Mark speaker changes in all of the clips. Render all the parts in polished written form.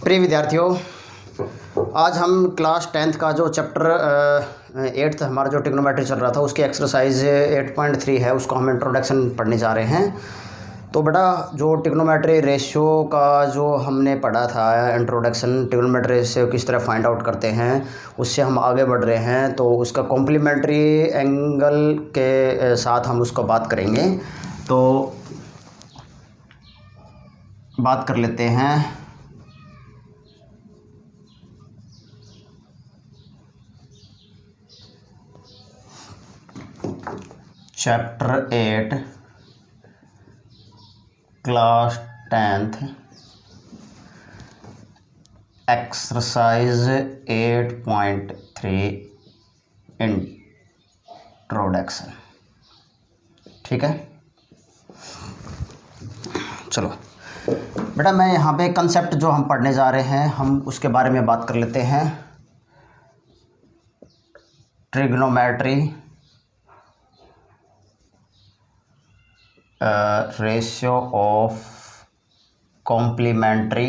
Speaker 1: प्रिय विद्यार्थियों, आज हम क्लास 10th का जो चैप्टर 8th हमारा जो ट्रिग्नोमेट्री चल रहा था उसकी एक्सरसाइज 8.3 है, उसको हम इंट्रोडक्शन पढ़ने जा रहे हैं। तो बेटा जो ट्रिग्नोमेट्री रेशियो का जो हमने पढ़ा था इंट्रोडक्शन, ट्रिग्नोमेट्री रेशियो किस तरह फाइंड आउट करते हैं, उससे हम आगे बढ़ रहे हैं। तो उसका कॉम्प्लीमेंट्री एंगल के साथ हम उसको बात करेंगे। तो बात कर लेते हैं। Chapter 8 class 10th exercise 8.3 introduction. ठीक है, चलो बेटा मैं यहाँ पे कंसेप्ट जो हम पढ़ने जा रहे हैं हम उसके बारे में बात कर लेते हैं। Trigonometry ratio of complementary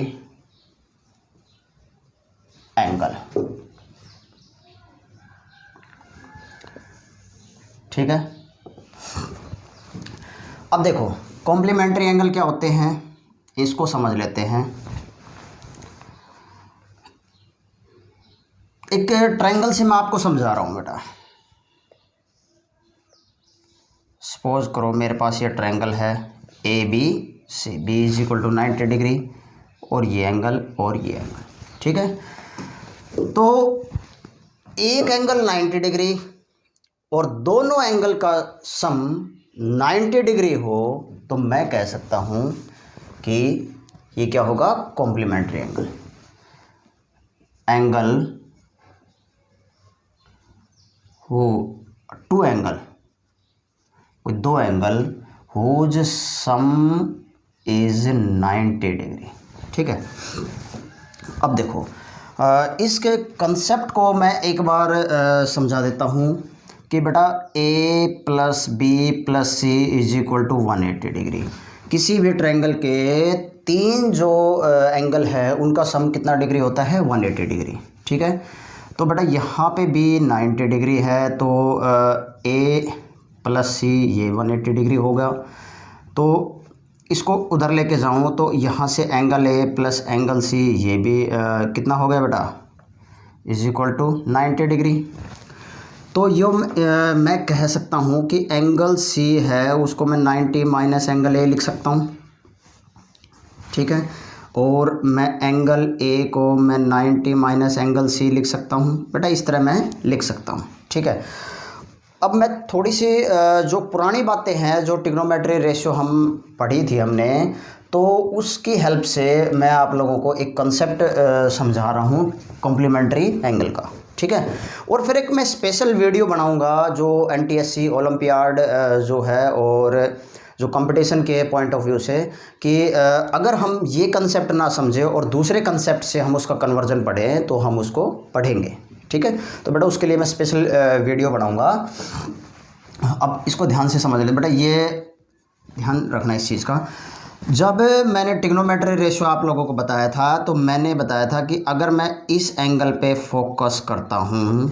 Speaker 1: angle. ठीक है, अब देखो कॉम्प्लीमेंट्री एंगल क्या होते हैं इसको समझ लेते हैं। एक ट्रायंगल से मैं आपको समझा रहा हूं बेटा। सपोज करो मेरे पास ये ट्रायंगल है A B C, B is equal to 90 degree और ये एंगल और ये एंगल। ठीक है, तो एक एंगल 90 डिग्री और दोनों एंगल का सम 90 डिग्री हो तो मैं कह सकता हूं कि ये क्या होगा, कॉम्प्लीमेंट्री एंगल। एंगल हो टू एंगल, दो angle whose sum is 90 degree. ठीक है, अब देखो इसके कंसेप्ट को मैं एक बार समझा देता हूँ कि बेटा a plus b plus c is equal to 180 degree. किसी भी ट्रायंगल के तीन जो एंगल है उनका सम कितना डिग्री होता है, 180 डिग्री। ठीक है, तो बेटा यहाँ पे भी 90 डिग्री है तो ए प्लस सी ये 180 डिग्री होगा। तो इसको उधर लेके जाऊँ तो यहाँ से angle A plus angle C ये भी कितना हो गया बेटा, इज इक्वल टू 90 डिग्री। तो यो मैं कह सकता हूँ कि एंगल सी है उसको मैं 90 माइनस एंगल ए लिख सकता हूँ। ठीक है, और मैं एंगल ए को मैं 90 माइनस एंगल सी लिख सकता हूँ बेटा, इस तरह मैं लिख सकता हूँ। ठीक है, अब मैं थोड़ी सी जो पुरानी बातें हैं जो ट्रिग्नोमेट्री रेशियो हम पढ़ी थी हमने, तो उसकी हेल्प से मैं आप लोगों को एक कंसेप्ट समझा रहा हूँ कॉम्प्लीमेंट्री एंगल का। ठीक है, और फिर एक मैं स्पेशल वीडियो बनाऊंगा जो एनटीएससी ओलंपियाड जो है और जो कंपटीशन के पॉइंट ऑफ व्यू से, कि अगर हम ये कंसेप्ट ना समझे और दूसरे कंसेप्ट से हम उसका कन्वर्जन पढ़ें तो हम उसको पढ़ेंगे। ठीक है, तो बेटा उसके लिए मैं स्पेशल वीडियो बनाऊंगा। अब इसको ध्यान से समझ लें बेटा, ये ध्यान रखना इस चीज़ का। जब मैंने ट्रिग्नोमेट्री रेशियो आप लोगों को बताया था तो मैंने बताया था कि अगर मैं इस एंगल पे फोकस करता हूँ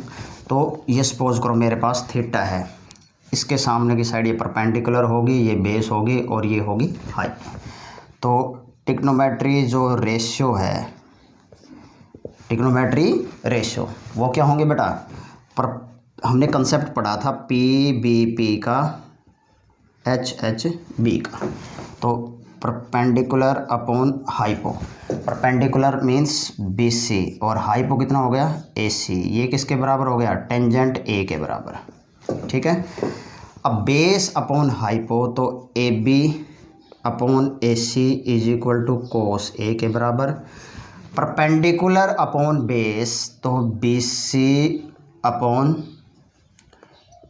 Speaker 1: तो ये सपोज करो मेरे पास थीटा है, इसके सामने की साइड ये परपेंडिकुलर होगी, ये बेस होगी और ये होगी हाइट। तो ट्रिग्नोमेट्री जो रेशियो है, ट्रिग्नोमेट्री रेशियो वो क्या होंगे बेटा, हमने कंसेप्ट पढ़ा था पी बी पी का, एच एच बी का। तो perpendicular upon hypo, perpendicular means B C और हाइपो कितना हो गया, ए सी। ये किसके बराबर हो गया, टेंजेंट ए के बराबर। ठीक है, अब बेस अपॉन हाइपो तो A B upon A C is equal to cos ए के बराबर। परपेंडिकुलर अपॉन बेस तो B C upon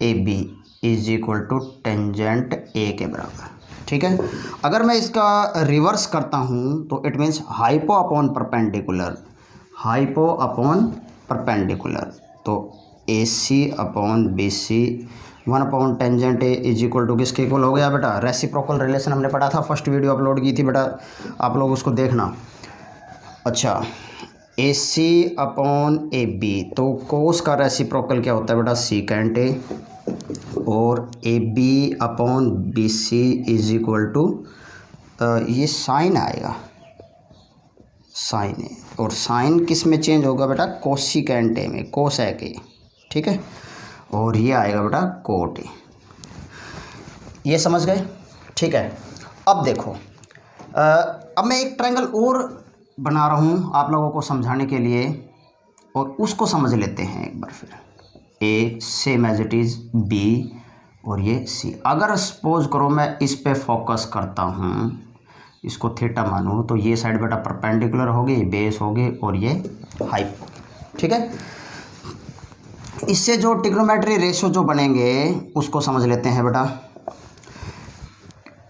Speaker 1: A B is equal to tangent ए के बराबर। ठीक है, अगर मैं इसका रिवर्स करता हूँ तो it means hypo upon perpendicular, hypo upon perpendicular तो A C upon B C 1 tangent A is equal to किसके इक्वल हो गया बेटा, रेसिप्रोकल रिलेशन हमने पढ़ा था, फर्स्ट वीडियो अपलोड की थी बेटा, आप लोग उसको देखना। अच्छा, ए सी अपॉन ए बी, तो कोस का रेसिप्रोकल क्या होता है बेटा, सीकेंट ए, और A B upon B C is equal to, ये साइन आएगा, साइन ए, और साइन किस में चेंज होगा बेटा, कोसिकेंट ए में, कोसेक ए, ठीक है, और ये आएगा बेटा कोट ए। ये समझ गए, ठीक है। अब देखो, अब मैं एक ट्रायंगल और बना रहा हूँ आप लोगों को समझाने के लिए, और उसको समझ लेते हैं एक बार फिर। A same as it is, B और ये सी। अगर सपोज करो मैं इस पे फोकस करता हूँ, इसको थीटा मानूँ, तो ये साइड बेटा परपेंडिकुलर होगी, बेस होगी, और ये हाइपो, ठीक है। इससे जो ट्रिग्नोमेट्री रेशो जो बनेंगे उसको समझ लेते हैं बेटा।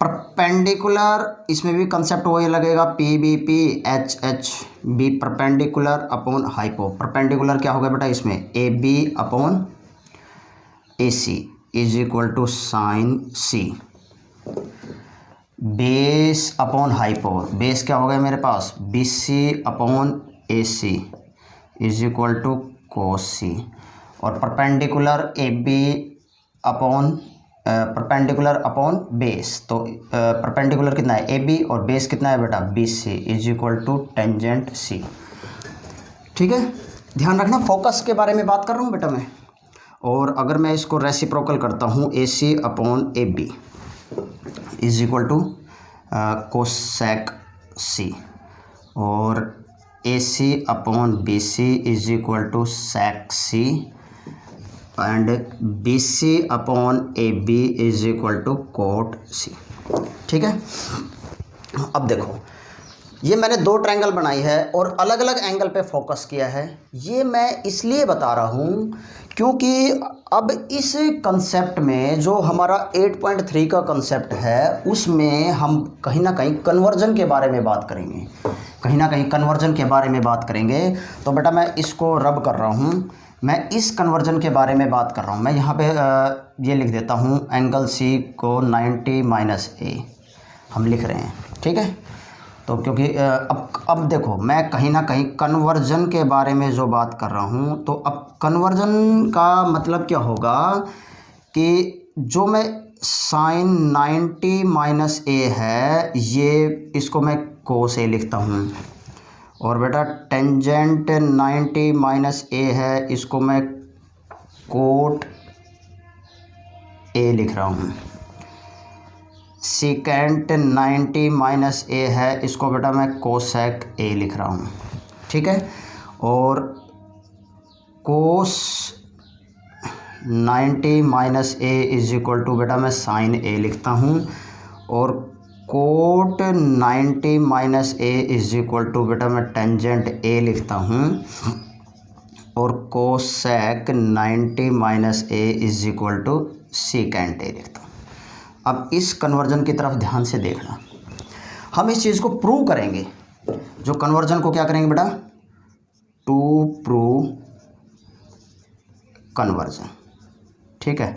Speaker 1: परपेंडिकुलर, इसमें भी कंसेप्ट वही लगेगा, P B P H H B, perpendicular upon hypo. Perpendicular क्या होगा बेटा इसमें, A B upon A C is equal to sine C. Base upon hypo, base क्या हो गया मेरे पास, B C upon A C is equal to cos C, और perpendicular A B upon perpendicular upon base, तो perpendicular कितना है, A B, और बेस कितना है बेटा, B C is equal to tangent सी, ठीक है। ध्यान रखना, फोकस के बारे में बात कर रहा हूँ बेटा मैं। और अगर मैं इसको रेसिप्रोकल करता हूँ, A C upon A B is equal to cosec C, और A C upon B C is equal to sec C, and B C upon A B is equal to cot C, ठीक है। अब देखो, ये मैंने दो triangle बनाई है और अलग अलग एंगल पे फोकस किया है। ये मैं इसलिए बता रहा हूँ क्योंकि अब इस कंसेप्ट में जो हमारा 8.3 का कंसेप्ट है, उसमें हम कहीं ना कहीं कन्वर्जन के बारे में बात करेंगे, कहीं ना कहीं कन्वर्जन के बारे में बात करेंगे। तो बेटा मैं इसको रब कर रहा हूँ, मैं इस कन्वर्जन के बारे में बात कर रहा हूँ। मैं यहाँ पे ये लिख देता हूँ, एंगल सी को 90 माइनस ए हम लिख रहे हैं, ठीक है। तो क्योंकि अब देखो, मैं कहीं ना कहीं कन्वर्जन के बारे में जो बात कर रहा हूँ, तो अब कन्वर्जन का मतलब क्या होगा कि जो मैं साइन 90 माइनस ए है, ये इसको मैं कोस ए लिखता हूँ, और बेटा टेंजेंट 90 माइनस ए है, इसको मैं कोट ए लिख रहा हूँ। सीकेंट 90 माइनस ए है, इसको बेटा मैं कोसेक ए लिख रहा हूँ, ठीक है। और cos 90 minus A is equal to बेटा मैं साइन ए लिखता हूँ, और cot 90 minus A is equal to बेटा मैं टेंजेंट ए लिखता हूँ, और cosec 90 minus A is equal to secant A लिखता हूँ। अब इस कन्वर्जन की तरफ ध्यान से देखना, हम इस चीज़ को प्रूव करेंगे। जो कन्वर्जन को क्या करेंगे बेटा, टू प्रूव कन्वर्जन, ठीक है।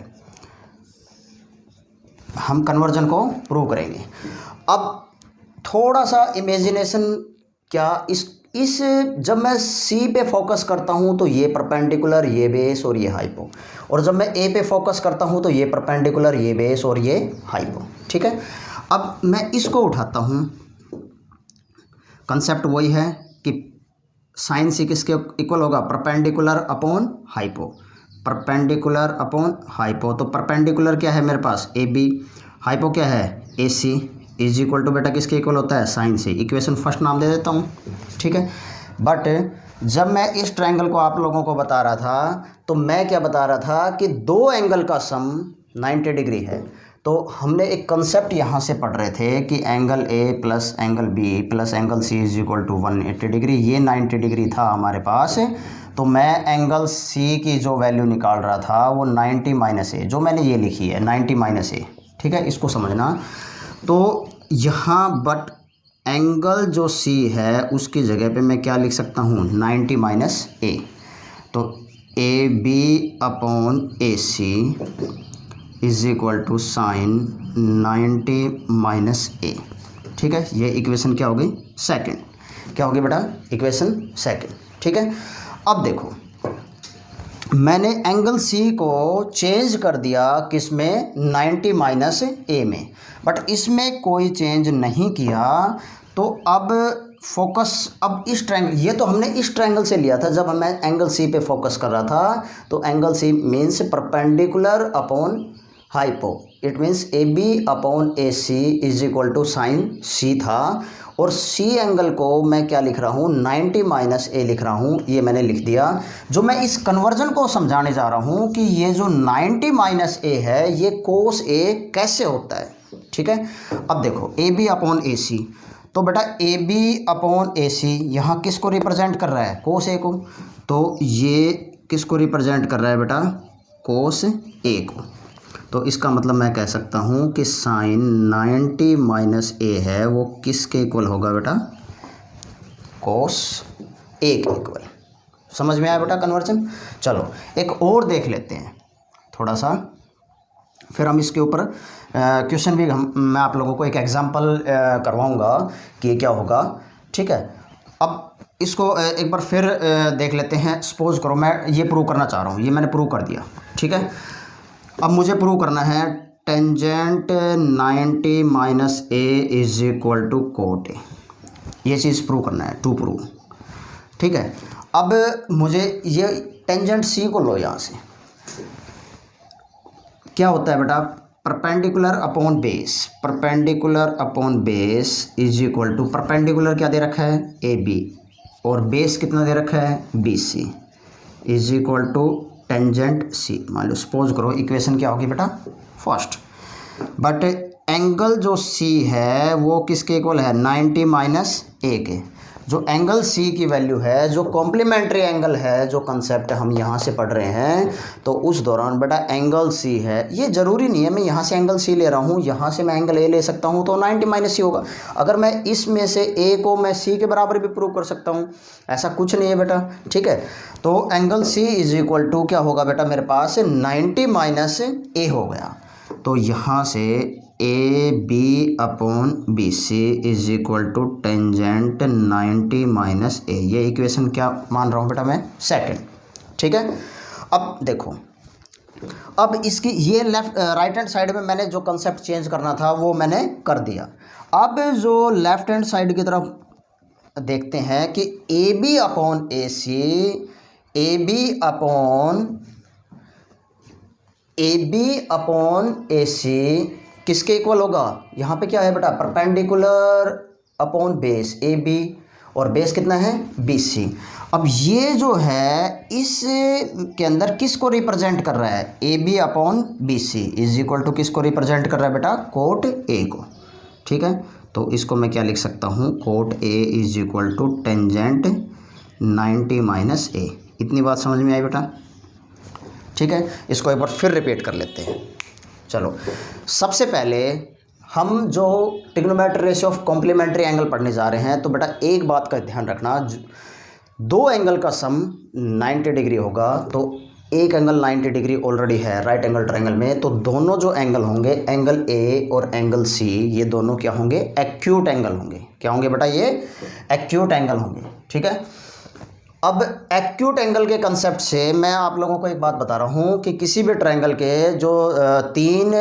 Speaker 1: हम कन्वर्जन को प्रूव करेंगे। अब थोड़ा सा इमेजिनेशन, क्या इस जब मैं सी पे फोकस करता हूँ तो ये परपेंडिकुलर, ये बेस और ये हाइपो, और जब मैं ए पे फोकस करता हूँ तो ये परपेंडिकुलर, ये बेस और ये हाइपो, ठीक है। अब मैं इसको उठाता हूँ, कंसेप्ट वही है कि साइन सी किसके इक्वल होगा, perpendicular upon hypo, perpendicular upon hypo. तो परपेंडिकुलर क्या है मेरे पास, ए बी, हाइपो क्या है, ए सी इज इक्वल टू बेटा किसके इक्वल होता है, साइन सी। इक्वेशन फर्स्ट नाम दे देता हूँ, ठीक है। बट जब मैं इस ट्रायंगल को आप लोगों को बता रहा था, तो मैं क्या बता रहा था कि दो एंगल का सम 90 डिग्री है। तो हमने एक कंसेप्ट यहाँ से पढ़ रहे थे कि angle A plus angle B plus angle C is equal to 180 degree, ये 90 डिग्री था हमारे पास। तो मैं एंगल सी की जो वैल्यू निकाल रहा था वो 90 माइनस ए, जो मैंने ये लिखी है 90 माइनस ए, ठीक है, इसको समझना। तो यहाँ बट एंगल जो सी है उसकी जगह पे मैं क्या लिख सकता हूँ, 90 माइनस ए। तो A B upon A C is equal to sine 90 minus A, ठीक है। ये इक्वेशन क्या हो गई, सेकंड। क्या होगी बेटा, इक्वेशन सेकंड। ठीक है, अब देखो मैंने एंगल सी को चेंज कर दिया किस में, 90 माइनस ए में, बट इसमें कोई चेंज नहीं किया। तो अब फोकस, अब इस ट्रायंगल, ये तो हमने इस ट्रायंगल से लिया था जब मैं एंगल सी पे फोकस कर रहा था। तो angle C means perpendicular upon hypo, it means A B upon A C is equal to sine C था। और सी एंगल को मैं क्या लिख रहा हूँ, 90 माइनस ए लिख रहा हूँ, ये मैंने लिख दिया। जो मैं इस कन्वर्जन को समझाने जा रहा हूँ कि ये जो 90 माइनस ए है ये कोस ए कैसे होता है। ठीक है, अब देखो A B upon A C, तो बेटा ए बी अपॉन ए सी यहाँ किसको रिप्रेजेंट कर रहा है, कोस ए को। तो ये किसको रिप्रेजेंट कर रहा है बेटा, कोस ए को। तो इसका मतलब मैं कह सकता हूँ कि साइन 90 माइनस ए है वो किसके इक्वल होगा बेटा, कोस ए के इक्वल। समझ में आया बेटा कन्वर्जन। चलो एक और देख लेते हैं थोड़ा सा, फिर हम इसके ऊपर क्वेश्चन भी मैं आप लोगों को एक एग्जांपल करवाऊंगा कि क्या होगा। ठीक है, अब इसको एक बार फिर देख लेते हैं। सपोज करो मैं ये प्रूव करना चाह रहा हूँ, ये मैंने प्रूव कर दिया। ठीक है, अब मुझे प्रूव करना है tangent 90 minus A is equal to cot A, ये चीज़ प्रूव करना है, टू प्रूव। ठीक है, अब मुझे ये टेंजेंट सी को लो, यहाँ से क्या होता है बेटा, perpendicular upon base, perpendicular upon base is equal to, perpendicular क्या दे रखा है, ए बी, और बेस कितना दे रखा है, B C, is equal to tangent C. मान लो सपोज करो इक्वेशन क्या होगी बेटा, फर्स्ट, बट एंगल जो सी है वो किसके इक्वल है, 90 माइनस ए के। जो एंगल सी की वैल्यू है, जो कॉम्प्लीमेंट्री एंगल है, जो कंसेप्ट हम यहाँ से पढ़ रहे हैं, तो उस दौरान बेटा एंगल सी है, ये ज़रूरी नहीं है मैं यहाँ से एंगल सी ले रहा हूँ, यहाँ से मैं एंगल ए ले सकता हूँ, तो 90 माइनस सी होगा। अगर मैं इसमें से ए को मैं सी के बराबर भी प्रूव कर सकता हूँ, ऐसा कुछ नहीं है बेटा। ठीक है, तो angle C is equal to क्या होगा बेटा, मेरे पास 90 माइनस ए हो गया। तो यहाँ से A B upon B C is equal to tangent 90 minus A, ये इक्वेशन क्या मान रहा हूँ बेटा मैं, सेकंड। ठीक है, अब देखो, अब इसकी ये लेफ्ट राइट हैंड साइड में मैंने जो कंसेप्ट चेंज करना था वो मैंने कर दिया। अब जो लेफ्ट हैंड साइड की तरफ देखते हैं कि A B upon A C, A B upon A C किसके इक्वल होगा, यहाँ पे क्या है बेटा, perpendicular upon base A B, और बेस कितना है, बी सी। अब ये जो है इस के अंदर किसको रिप्रेजेंट कर रहा है, A B upon B C is equal to किसको रिप्रेजेंट कर रहा है बेटा, कोट ए को। ठीक है, तो इसको मैं क्या लिख सकता हूँ, cot A is equal to tangent 90 minus A. इतनी बात समझ में आई बेटा। ठीक है, इसको एक बार फिर रिपीट कर लेते हैं। चलो सबसे पहले हम जो trigonometry ratio of complementary angle पढ़ने जा रहे हैं, तो बेटा एक बात का ध्यान रखना, दो एंगल का सम 90 डिग्री होगा, तो एक एंगल 90 डिग्री ऑलरेडी है राइट एंगल ट्रायंगल में, तो दोनों जो एंगल होंगे, एंगल ए और एंगल सी, ये दोनों क्या होंगे, एक्यूट एंगल होंगे। क्या होंगे बेटा, ये एक्यूट एंगल होंगे। ठीक है, अब एक्यूट एंगल के कंसेप्ट से मैं आप लोगों को एक बात बता रहा हूँ कि किसी भी ट्रायंगल के जो तीन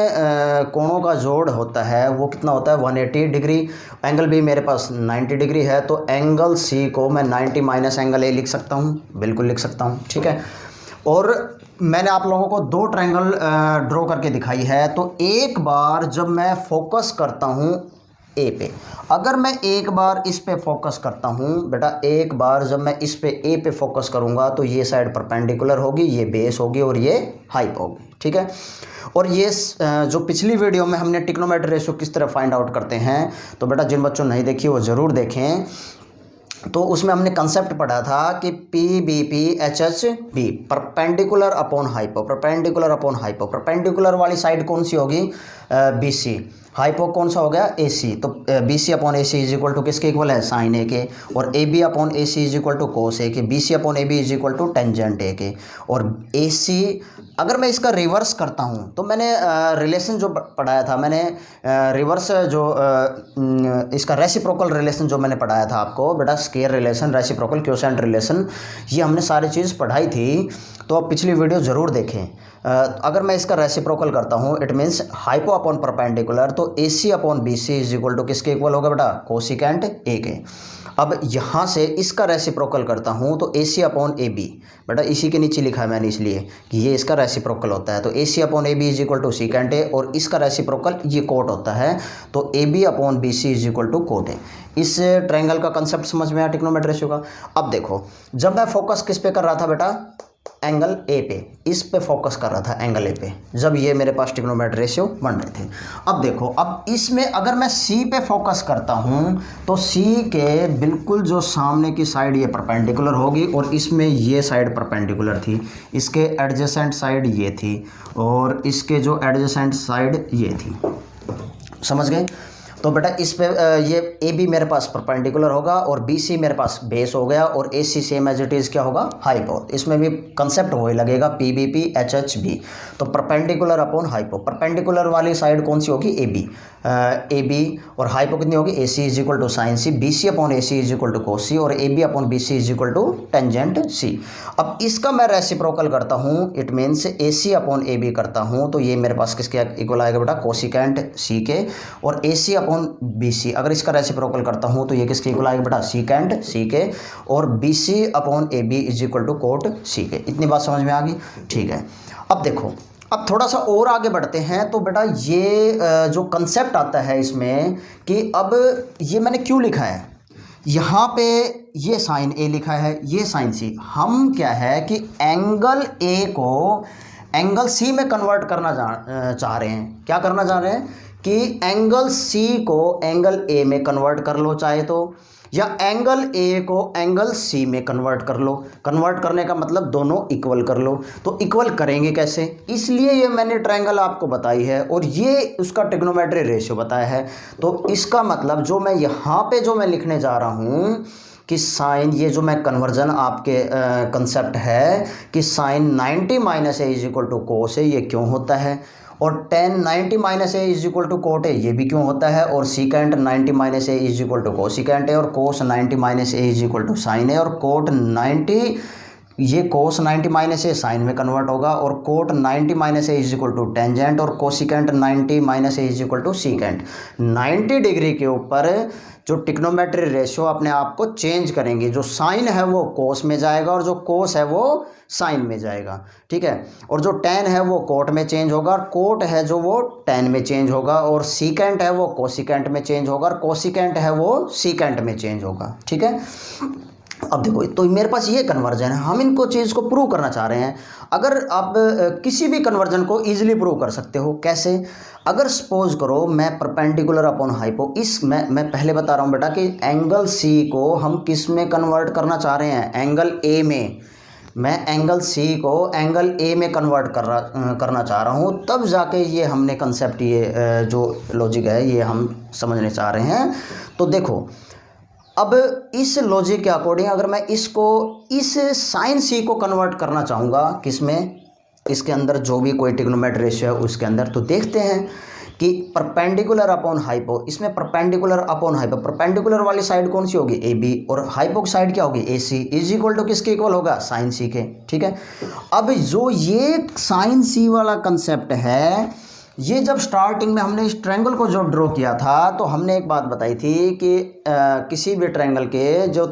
Speaker 1: कोणों का जोड़ होता है वो कितना होता है, 180 डिग्री। एंगल भी मेरे पास 90 डिग्री है, तो एंगल सी को मैं 90 माइनस एंगल ए लिख सकता हूँ, बिल्कुल लिख सकता हूँ। ठीक है, और मैंने आप लोगों को दो ट्रायंगल ड्रॉ करके दिखाई है, तो एक बार जब मैं फोकस करता हूँ ए पे, अगर मैं एक बार इस पे फोकस करता हूँ बेटा, एक बार जब मैं इस पे ए पे फोकस करूँगा तो ये साइड परपेंडिकुलर होगी, ये बेस होगी और ये हाइप होगी। ठीक है, और ये जो पिछली वीडियो में हमने ट्रिग्नोमेट्री रेशियो किस तरह फाइंड आउट करते हैं, तो बेटा जिन बच्चों ने नहीं देखी वो ज़रूर देखें। तो उसमें हमने कंसेप्ट पढ़ा था कि P B P H H B, perpendicular upon hypo, perpendicular upon hypo. Perpendicular वाली साइड कौन सी होगी, बी सी, हाइपो कौन सा हो गया, ए सी, तो B C upon A C is equal to किसके इक्वल है, साइन ए के, और A B upon A C is equal to cos ए के, B C upon A B is equal to tangent ए के, और A सी अगर मैं इसका रिवर्स करता हूँ तो मैंने रिलेशन जो पढ़ाया था, मैंने रिवर्स जो इसका रेसिप्रोकल रिलेशन जो मैंने पढ़ाया था आपको बेटा, square relation, reciprocal, quotient relation, ये हमने सारी चीज़ पढ़ाई थी, तो आप पिछली वीडियो ज़रूर देखें। अगर मैं इसका रेसिप्रोकल करता हूँ it means hypo upon perpendicular, तो A C upon B C is equal to किसके इक्वल होगा बेटा, कोसिकेंट ए के। अब यहाँ से इसका रेसिप्रोकल करता हूँ तो A C upon A B, बेटा इसी के नीचे लिखा है मैंने इसलिए कि ये इसका रेसिप्रोकल होता है, तो A C upon A B is equal to secant A, और इसका रेसिप्रोकल ये कोट होता है, तो A B upon B C is equal to cot A. इस ट्रायंगल का कंसेप्ट समझ में आया ट्रिग्नोमेट्री रेशियो का। अब देखो जब मैं फोकस किस पे कर रहा था बेटा, एंगल ए पे, इस पे फोकस कर रहा था एंगल ए पे, जब ये मेरे पास ट्रिग्नोमेट्री रेशियो बन रहे थे। अब देखो, अब इसमें अगर मैं सी पे फोकस करता हूँ तो सी के बिल्कुल जो सामने की साइड ये परपेंडिकुलर होगी, और इसमें ये साइड परपेंडिकुलर थी, इसके एडजेसेंट साइड ये थी, और इसके जो एडजेसेंट साइड ये थी, समझ गए। तो बेटा इस पे ये ए बी मेरे पास परपेंडिकुलर होगा, और बी सी मेरे पास बेस हो गया, और A C same as it is क्या होगा, हाइपो। इसमें भी कंसेप्ट वही लगेगा, P B P H H B, तो परपेंडिकुलर अपॉन हाइपो। परपेंडिकुलर वाली साइड कौन सी होगी, ए बी, और हाइपो कितनी होगी, A C is equal to sine C, B C upon A C is equal to cos C, और A B upon B C is equal to tangent C. अब इसका मैं रेसिप्रोकल करता हूँ, it means A C upon A B करता हूँ, तो ये मेरे पास किसके इक्वल आएगा बेटा, कोसिकेंट सी के, और ए सी अपॉन बी सी अगर इसका रेसिप्रोकल करता हूँ तो ये किसके इक्वल आएगा बेटा, सीकेंट सी के, और B C upon A B is equal to cot C के। इतनी बात समझ में आ गई, ठीक है। अब देखो, अब थोड़ा सा और आगे बढ़ते हैं, तो बेटा ये जो कंसेप्ट आता है इसमें कि अब ये मैंने क्यों लिखा है, यहाँ पे ये साइन ए लिखा है, ये साइन सी, हम क्या है कि एंगल ए को एंगल सी में कन्वर्ट करना चाह रहे हैं। क्या करना चाह रहे हैं कि एंगल सी को एंगल ए में कन्वर्ट कर लो चाहे तो, या एंगल ए को एंगल सी में कन्वर्ट कर लो। कन्वर्ट करने का मतलब दोनों इक्वल कर लो। तो इक्वल करेंगे कैसे, इसलिए ये मैंने ट्रायंगल आपको बताई है, और ये उसका ट्रिग्नोमेट्री रेशियो बताया है। तो इसका मतलब जो मैं यहाँ पे जो मैं लिखने जा रहा हूँ कि साइन, ये जो मैं कन्वर्जन आपके कंसेप्ट है कि sine 90 minus A is equal to cos A, ये क्यों होता है, और tan 90 minus A is equal to cot A, ये भी क्यों होता है, और secant 90 minus A is equal to cosecant A, और cos 90 minus A is equal to sine A, और कोट 90, ये कोस 90 माइनस ए साइन में कन्वर्ट होगा, और cot 90 minus A is equal to tangent, और cosecant 90 minus A is equal to secant. 90 degree के ऊपर जो ट्रिग्नोमेट्री रेशियो अपने आप को चेंज करेंगे, जो साइन है वो कोस में जाएगा, और जो कोस है वो साइन में जाएगा, ठीक है, और जो टेन है वो कोट में चेंज होगा, और कोट है जो वो टेन में चेंज होगा, और सीकेंट है वो कोसिकेंट में चेंज होगा, और कोसिकेंट है वो सीकेंट में चेंज होगा, ठीक है। अब देखो, तो मेरे पास ये कन्वर्जन है, हम इनको चीज़ को प्रूव करना चाह रहे हैं। अगर आप किसी भी कन्वर्जन को इजीली प्रूव कर सकते हो, कैसे, अगर सपोज करो मैं परपेंडिकुलर अपॉन हाइपो, इस मैं पहले बता रहा हूँ बेटा कि एंगल सी को हम किस में कन्वर्ट करना चाह रहे हैं, एंगल ए में। मैं एंगल सी को एंगल ए में कन्वर्ट करना चाह रहा हूँ, तब जाके ये हमने कंसेप्ट, ये जो लॉजिक है ये हम समझने चाह रहे हैं। तो देखो, अब इस लॉजिक के अकॉर्डिंग अगर मैं इसको, इस साइन सी को कन्वर्ट करना चाहूँगा किस में, इसके अंदर जो भी कोई ट्रिग्नोमेट्री रेशियो है उसके अंदर, तो देखते हैं कि परपेंडिकुलर अपॉन हाइपो, इसमें परपेंडिकुलर अपॉन हाइपो, परपेंडिकुलर वाली साइड कौन सी होगी, ए बी, और हाइपो की साइड क्या होगी, A C, is equal to किसके इक्वल होगा, साइन सी के, ठीक है। अब जो ये साइन सी वाला कंसेप्ट है, ये जब स्टार्टिंग में हमने इस ट्रायंगल को जो ड्रॉ किया था, तो हमने एक बात बताई थी कि किसी भी ट्रायंगल के जो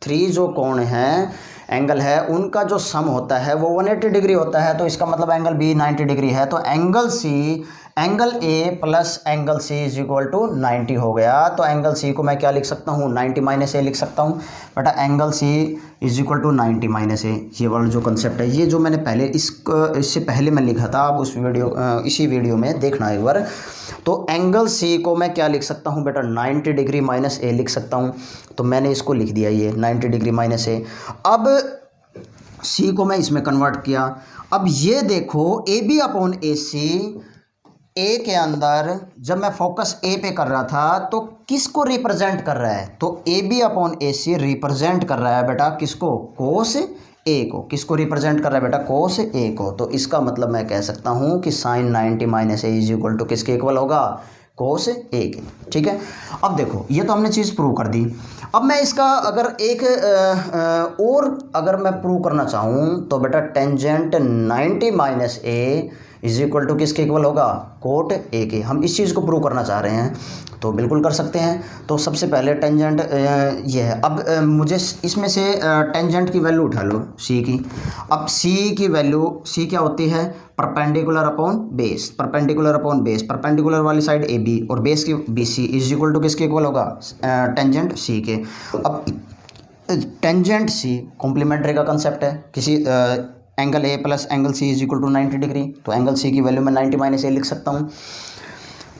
Speaker 1: 3 जो कोण हैं, एंगल है, उनका जो सम होता है वो 180 डिग्री होता है। तो इसका मतलब एंगल बी 90 डिग्री है, तो angle C, angle A plus angle C is equal to 90 हो गया। तो एंगल सी को मैं क्या लिख सकता हूँ, 90 माइनस ए लिख सकता हूँ बेटा, angle C is equal to 90 minus A. ये वाला जो कंसेप्ट है, ये जो मैंने पहले इससे पहले मैं लिखा था, आप उस इसी वीडियो में देखना एक बार। तो एंगल सी को मैं क्या लिख सकता हूँ बेटा, 90 डिग्री माइनस ए लिख सकता हूँ। तो मैंने इसको लिख दिया, ये 90 डिग्री माइनस ए। अब सी को मैं इसमें कन्वर्ट किया। अब ये देखो, A B upon A C ए के अंदर जब मैं फोकस ए पे कर रहा था तो किसको रिप्रेजेंट कर रहा है, तो A B upon A C represent कर रहा है बेटा किसको, कोस ए को। किसको रिप्रेजेंट कर रहा है बेटा, कोस ए को। तो इसका मतलब मैं कह सकता हूँ कि sine 90 minus A is equal to किसके इक्वल होगा, कोस ए के। ठीक है, अब देखो ये तो हमने चीज़ प्रूव कर दी। अब मैं इसका अगर एक और अगर मैं प्रूव करना चाहूँ तो बेटा tangent 90 minus A is equal to किसके इक्वल होगा, कोट ए के। हम इस चीज़ को प्रूव करना चाह रहे हैं तो बिल्कुल कर सकते हैं। तो सबसे पहले टेंजेंट ये है। अब मुझे इसमें से टेंजेंट की वैल्यू उठा लो सी की। अब सी की वैल्यू, सी क्या होती है, perpendicular upon base. Perpendicular upon base, perpendicular वाली साइड ए बी और बेस की B C is equal to किसके इक्वल होगा, टेंजेंट सी के। अब टेंजेंट सी कॉम्प्लीमेंट्री का कंसेप्ट है। किसी angle A plus angle C is equal to 90 degree, तो एंगल सी की वैल्यू मैं 90 माइनस ए लिख सकता हूँ।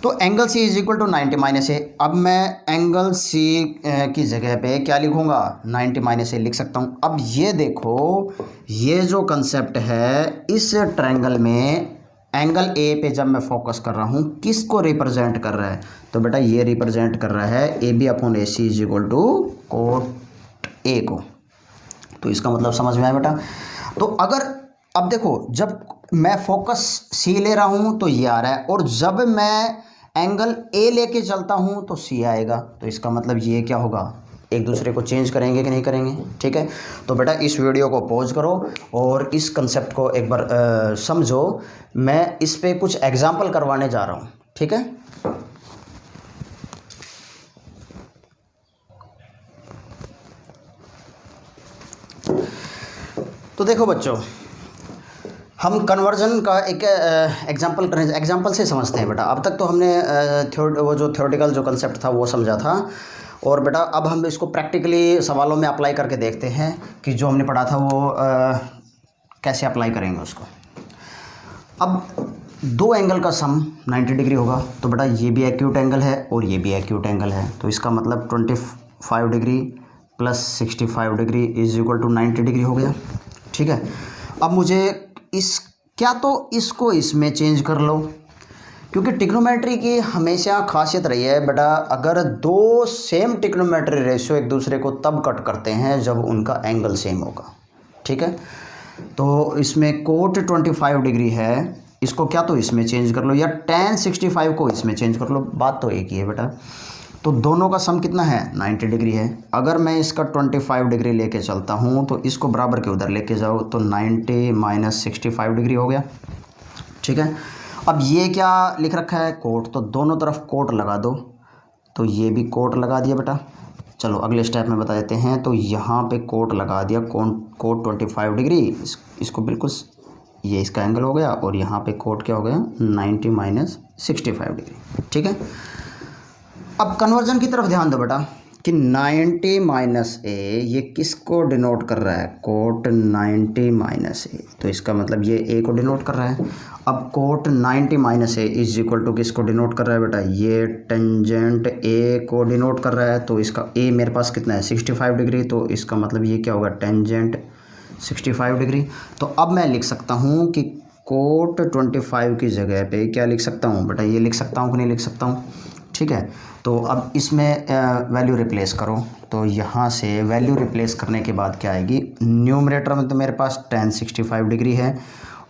Speaker 1: तो angle C is equal to 90 minus A. अब मैं एंगल सी की जगह पे क्या लिखूँगा, 90 माइनस ए लिख सकता हूँ। अब ये देखो, ये जो कंसेप्ट है इस ट्रायंगल में एंगल ए पे जब मैं फोकस कर रहा हूँ किसको रिप्रेजेंट कर रहा है, तो बेटा ये रिप्रेजेंट कर रहा है A B upon A C is equal to cot A को। तो इसका मतलब समझ में आया बेटा। तो अगर अब देखो जब मैं फोकस सी ले रहा हूँ तो ये आ रहा है, और जब मैं एंगल ए लेके चलता हूँ तो सी आएगा। तो इसका मतलब ये क्या होगा, एक दूसरे को चेंज करेंगे कि नहीं करेंगे। ठीक है, तो बेटा इस वीडियो को पॉज करो और इस कंसेप्ट को एक बार समझो। मैं इस पे कुछ एग्जाम्पल करवाने जा रहा हूँ। ठीक है, तो देखो बच्चों, हम कन्वर्जन का एक एग्जांपल करें, एग्जांपल से समझते हैं बेटा। अब तक तो हमने वो जो थ्योरेटिकल जो कंसेप्ट था वो समझा था, और बेटा अब हम इसको प्रैक्टिकली सवालों में अप्लाई करके देखते हैं कि जो हमने पढ़ा था वो कैसे अप्लाई करेंगे उसको। अब दो एंगल का सम 90 डिग्री होगा, तो बेटा ये भी एक्यूट एंगल है और ये भी एक्यूट एंगल है। तो इसका मतलब 25 degree plus 65 degree is equal to 90 degree हो गया। ठीक है, अब मुझे इस क्या तो इसको इसमें चेंज कर लो, क्योंकि ट्रिग्नोमेट्री की हमेशा खासियत रही है बेटा, अगर दो सेम ट्रिग्नोमेट्री रेशियो एक दूसरे को तब कट करते हैं जब उनका एंगल सेम होगा। ठीक है, तो इसमें कोट 25 डिग्री है, इसको क्या तो इसमें चेंज कर लो, या tan 65 को इसमें चेंज कर लो, बात तो एक ही है बेटा। तो दोनों का सम कितना है, 90 डिग्री है। अगर मैं इसका 25 डिग्री लेके चलता हूँ तो इसको बराबर के उधर लेके जाओ, तो 90 माइनस 65 डिग्री हो गया। ठीक है, अब ये क्या लिख रखा है, कोट, तो दोनों तरफ कोट लगा दो। तो ये भी कोट लगा दिया बेटा। चलो अगले स्टेप में बता देते हैं। तो यहाँ पे कोट लगा दिया, कोट 25 डिग्री, इसको बिल्कुल ये इसका एंगल हो गया, और यहाँ पे कोट क्या हो गया, 90 माइनस 65 डिग्री। ठीक है, अब कन्वर्जन की तरफ ध्यान दो बेटा कि 90 माइनस ए ये किसको डिनोट कर रहा है, कोट 90 माइनस ए, तो इसका मतलब ये ए को डिनोट कर रहा है। अब cot 90 minus A is equal to किसको डिनोट कर रहा है बेटा, ये टेंजेंट ए को डिनोट कर रहा है। तो इसका ए मेरे पास कितना है, 65 डिग्री, तो इसका मतलब ये क्या होगा, टेंजेंट 65 डिग्री। तो अब मैं लिख सकता हूँ कि कोट 25 की जगह पे क्या लिख सकता हूँ बेटा, ये लिख सकता हूँ कि नहीं लिख सकता हूँ। ठीक है, तो अब इसमें वैल्यू रिप्लेस करो। तो यहाँ से वैल्यू रिप्लेस करने के बाद क्या आएगी, न्यूमरेटर में तो मेरे पास tan 65 डिग्री है,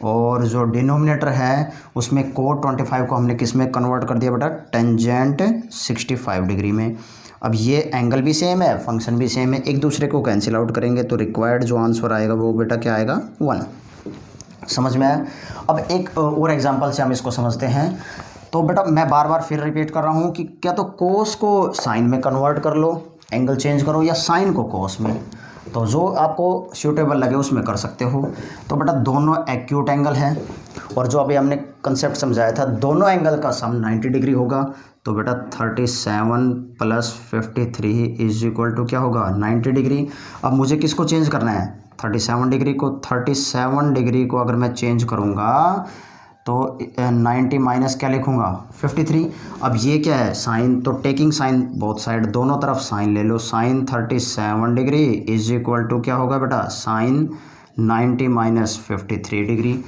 Speaker 1: और जो डिनोमिनेटर है उसमें कोट 25 को हमने किस में कन्वर्ट कर दिया बेटा, टेंजेंट 65 डिग्री में। अब ये एंगल भी सेम है, फंक्शन भी सेम है, एक दूसरे को कैंसिल आउट करेंगे तो रिक्वायर्ड जो आंसर आएगा वो बेटा क्या आएगा, 1। समझ में आया। अब एक और एग्जांपल से हम इसको समझते हैं। तो बेटा मैं बार बार फिर रिपीट कर रहा हूँ कि क्या तो कोस को साइन में कन्वर्ट कर लो, एंगल चेंज करो, या साइन को कोस में, तो जो आपको सूटेबल लगे उसमें कर सकते हो। तो बेटा दोनों एक्यूट एंगल है, और जो अभी हमने कंसेप्ट समझाया था दोनों एंगल का सम 90 डिग्री होगा। तो बेटा 37 प्लस 53 इज इक्वल टू क्या होगा, 90 डिग्री। अब मुझे किसको चेंज करना है, 37 डिग्री को। 37 डिग्री को अगर मैं चेंज करूँगा तो 90 माइनस क्या लिखूँगा, 53। अब ये क्या है, साइन, तो टेकिंग साइन बोथ साइड, दोनों तरफ साइन ले लो। Sine 37 degree is equal to क्या होगा बेटा, साइन 90 माइनस 53 डिग्री।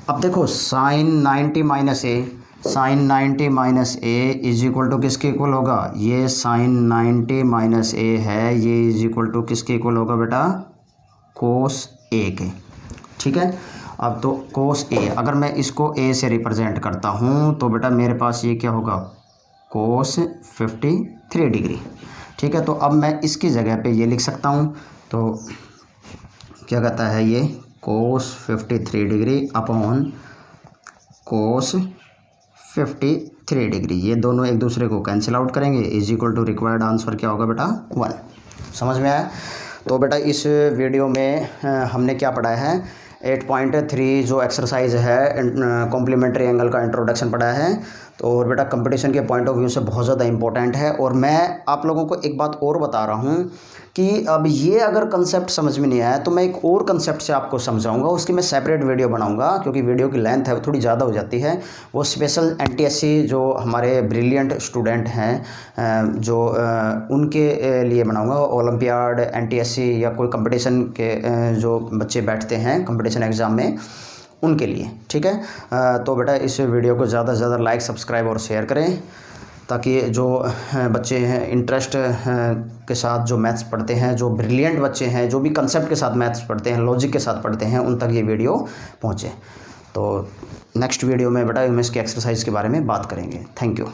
Speaker 1: अब देखो sine 90 minus A sine 90 minus A is equal to किसके इक्वल होगा, ये साइन 90 माइनस ए है, ये इज इक्वल टू किसके इक्वल होगा बेटा, कोस ए के। ठीक है, अब तो कोस ए, अगर मैं इसको ए से रिप्रेजेंट करता हूँ तो बेटा मेरे पास ये क्या होगा, कोस 53 डिग्री। ठीक है, तो अब मैं इसकी जगह पे ये लिख सकता हूँ, तो क्या कहता है ये, cos 53 degree upon cos 53 degree, ये दोनों एक दूसरे को कैंसिल आउट करेंगे, is equal to required answer क्या होगा बेटा 1। समझ में आया। तो बेटा इस वीडियो में हमने क्या पढ़ा है, 8.3 जो एक्सरसाइज है कॉम्प्लीमेंट्री एंगल का इंट्रोडक्शन पढ़ा है। तो और बेटा कंपटीशन के पॉइंट ऑफ व्यू से बहुत ज़्यादा इंपॉर्टेंट है। और मैं आप लोगों को एक बात और बता रहा हूँ कि अब ये अगर कंसेप्ट समझ में नहीं आया तो मैं एक और कंसेप्ट से आपको समझाऊंगा, उसकी मैं सेपरेट वीडियो बनाऊंगा, क्योंकि वीडियो की लेंथ है वो थोड़ी ज़्यादा हो जाती है। वो स्पेशल एनटीएससी जो हमारे ब्रिलियंट स्टूडेंट हैं जो उनके लिए बनाऊंगा, ओलंपियाड, एनटीएससी या कोई कंपटीशन के जो बच्चे बैठते हैं कंपटीशन एग्ज़ाम में, उनके लिए। ठीक है, तो बेटा इस वीडियो को ज़्यादा से ज़्यादा लाइक, सब्सक्राइब और शेयर करें, ताकि जो बच्चे हैं इंटरेस्ट के साथ जो मैथ्स पढ़ते हैं, जो ब्रिलियंट बच्चे हैं, जो भी कंसेप्ट के साथ मैथ्स पढ़ते हैं, लॉजिक के साथ पढ़ते हैं, उन तक ये वीडियो पहुँचे। तो नेक्स्ट वीडियो में बेटा हम इसके एक्सरसाइज के बारे में बात करेंगे। Thank you.